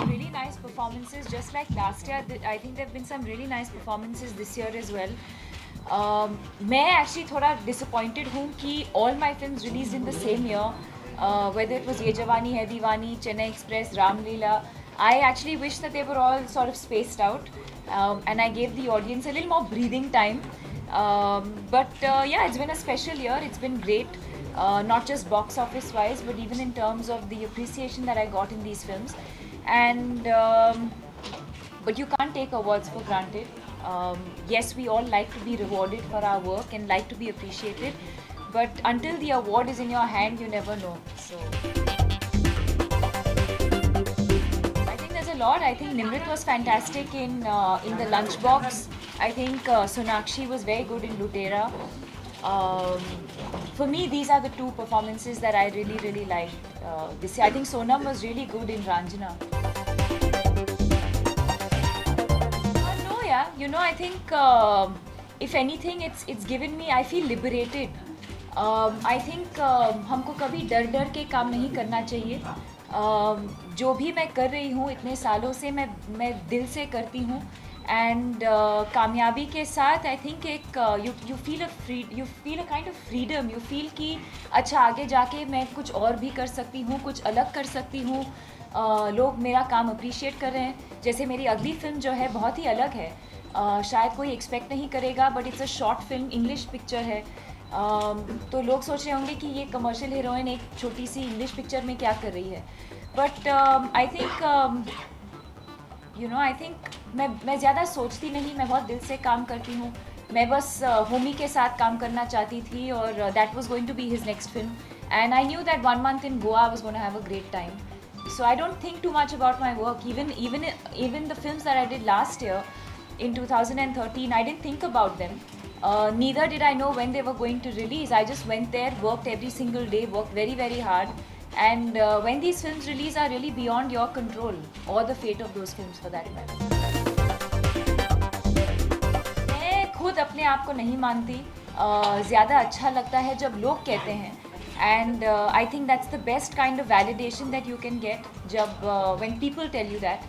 really nice performances. Just like last year, I think there have been some really nice performances this year as well. मैं actually थोड़ा disappointed हूँ कि all my films released in the same year, whether it was ये जवानी है दीवानी, Chennai Express, Ram Leela, I actually wish that they were all sort of spaced out, and I gave the audience a little more breathing time. But yeah, it's been a special year. It's been great, not just box office wise, but even in terms of the appreciation that I got in these films. And but you can't take awards for granted. Yes, we all like to be rewarded for our work and like to be appreciated, but until the award is in your hand, you never know. So I think there's a lot. I think Nimrit was fantastic in the Lunchbox. I think Sonakshi was very good in Lutera. For me, these are the two performances that I really liked this year. I think Sonam was really good in Ranjana. No, yeah, I think if anything, it's given me. I feel liberated. I think हमको कभी डर के काम नहीं करना चाहिए. जो भी मैं कर रही हूँ इतने सालों से मैं दिल से करती हूँ. And कामयाबी के साथ I think एक you feel a kind of freedom. You feel कि अच्छा आगे जाके मैं कुछ और भी कर सकती हूँ, कुछ अलग कर सकती हूँ. लोग मेरा काम अप्रिशिएट कर रहे हैं. जैसे मेरी अगली फिल्म जो है बहुत ही अलग है. शायद कोई एक्सपेक्ट नहीं करेगा, but it's a short film, English picture है. तो लोग सोच रहे होंगे कि ये कमर्शियल हीरोइन एक छोटी सी इंग्लिश पिक्चर में क्या कर रही है. But I think I think मैं ज़्यादा सोचती नहीं. मैं बहुत दिल से काम करती हूँ. मैं बस होमी के साथ काम करना चाहती थी, और that was going to be his next film. And I knew that 1 month in Goa I was going to have a great time. So I don't think too much about my work. Even the films that I did last year in 2013, I didn't think about them. Neither did I know when they were going to release. I just went there, worked every single day, worked very hard. And when these films release are really beyond your control, or the fate of those films for that matter. मैं खुद अपने आप को नहीं मानती. ज़्यादा अच्छा लगता है जब लोग कहते हैं. And I think that's the best kind of validation that you can get जब when people tell you that.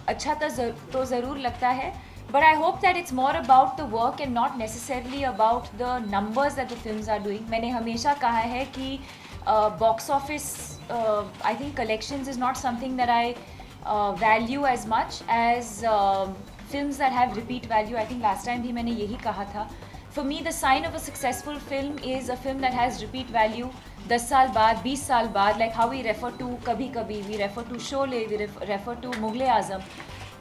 अच्छा तो ज़रूर लगता है. But I hope that it's more about the work and not necessarily about the numbers that the films are doing. मैंने हमेशा कहा है कि box office, I think collections is not something that I value as much as films that have repeat value. I think last time भी मैंने यही कहा था. For me, the sign of a successful film is a film that has repeat value. 10 साल बाद, 20 साल बाद, like how we refer to Kabhi Kabhi, we refer to Sholay, we refer to Mughal-e-Azam.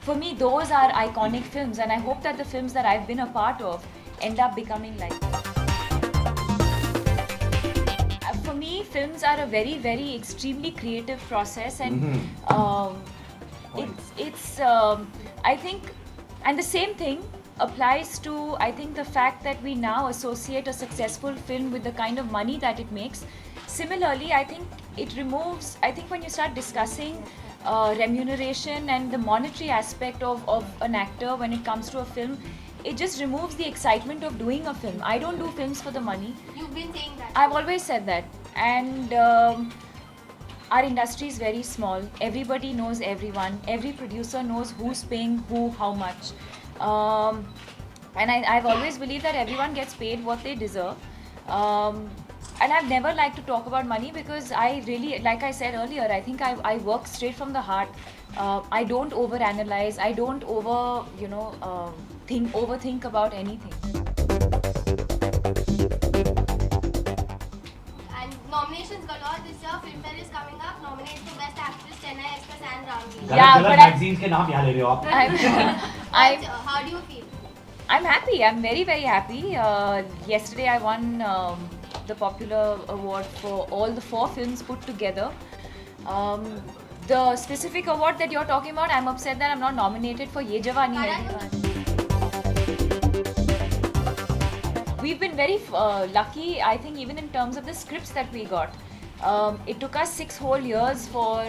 For me, those are iconic films, and I hope that the films that I've been a part of end up becoming like that. For me, films are a very extremely creative process, and it's I think, and the same thing applies to, I think, the fact that we now associate a successful film with the kind of money that it makes. Similarly, I think it removes, I think when you start discussing remuneration and the monetary aspect of an actor when it comes to a film, it just removes the excitement of doing a film. I don't do films for the money. You've been saying that. I've always said that. And our industry is very small. Everybody knows everyone. Every producer knows who's paying who how much. And I've always believed that everyone gets paid what they deserve. And I've never liked to talk about money because I really, like I said earlier, I think I work straight from the heart. I don't overanalyze. I don't overthink about anything. And nominations galore this year. Filmfare is coming up. Nominated for Best Actress, Chennai Express and Ram Leela. Yeah, गलत but I- magazines के नाम यहाँ ले रहे हो आप. How do you feel? I'm happy. I'm very happy. Yesterday I won the Popular Award for all the 4 films put together. The specific award that you're talking about, I'm upset that I'm not nominated for Ye Jawani Hai Deewani. We've been very lucky, I think, even in terms of the scripts that we got. It took us 6 whole years for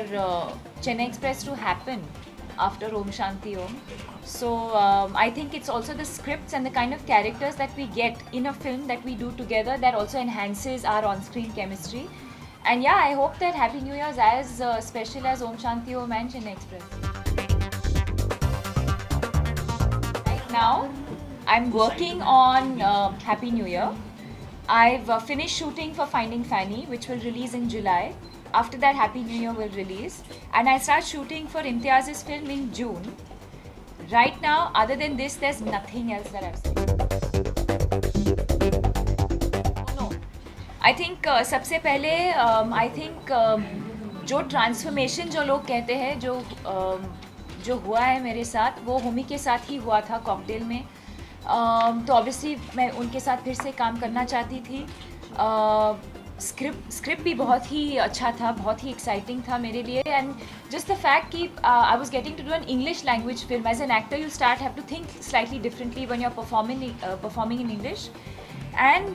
Chennai Express to happen after Om Shanti Om. So I think it's also the scripts and the kind of characters that we get in a film that we do together that also enhances our on-screen chemistry. And yeah, I hope that Happy New Year is as special as Om Shanti Om and Chennai Express. Right now, I'm working on Happy New Year. I've finished shooting for Finding Fanny, which will release in July. After that, Happy New Year will release. And I start shooting for Imtiaz's film in June. Right now, other than this, there's nothing else that I've seen. No. I think सबसे पहले I think जो transformation जो लोग कहते हैं जो हुआ है मेरे साथ वो हुमी के साथ ही हुआ था कॉकटेल में. तो ऑब्वियसली मैं उनके साथ फिर से काम करना चाहती थी. स्क्रिप्ट भी बहुत ही अच्छा था, बहुत ही एक्साइटिंग था मेरे लिए. एंड जस्ट द फैक्ट कि I was getting to do an English language film. As an actor you start have to think slightly differently when you are performing in English. And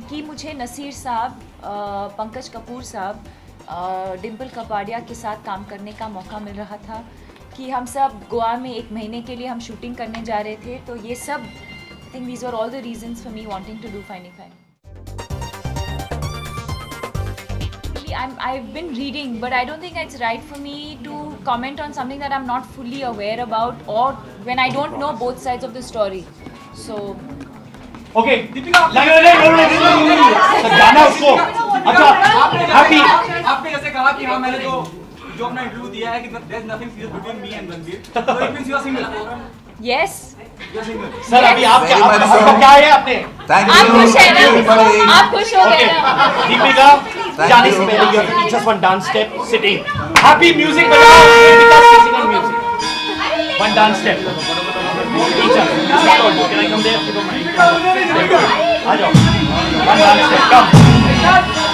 कि मुझे नसीर साहब, पंकज कपूर साहब, डिम्पल कपाड़िया के साथ काम करने का मौका मिल रहा था. कि हम सब गोवा में 1 महीने के लिए हम शूटिंग करने जा रहे थे. तो ये सब I think these are all the reasons for me wanting to do Finding Fanny. I've been reading, but I don't think it's right for me to comment on something that I'm not fully aware about, or when I don't know both sides of the story. So. Okay. Deepika, नहीं, जाना उसको. अच्छा, happy. आपने जैसे कहा कि हाँ मैंने जो अपना इंटरव्यू दिया है कि there's nothing serious between me and Ranbir. So it means you are single. Yes. Sir अभी आपका क्या है आपने? आप खुश हैं ना? आप खुश हो गए ना? दीपिका, जाने से पहले you have to teach us one dance step sitting. Happy music बजाओ. Deepika singing and music. One dance step. Teach us. Can I come there? आ जाओ. One dance step. Come.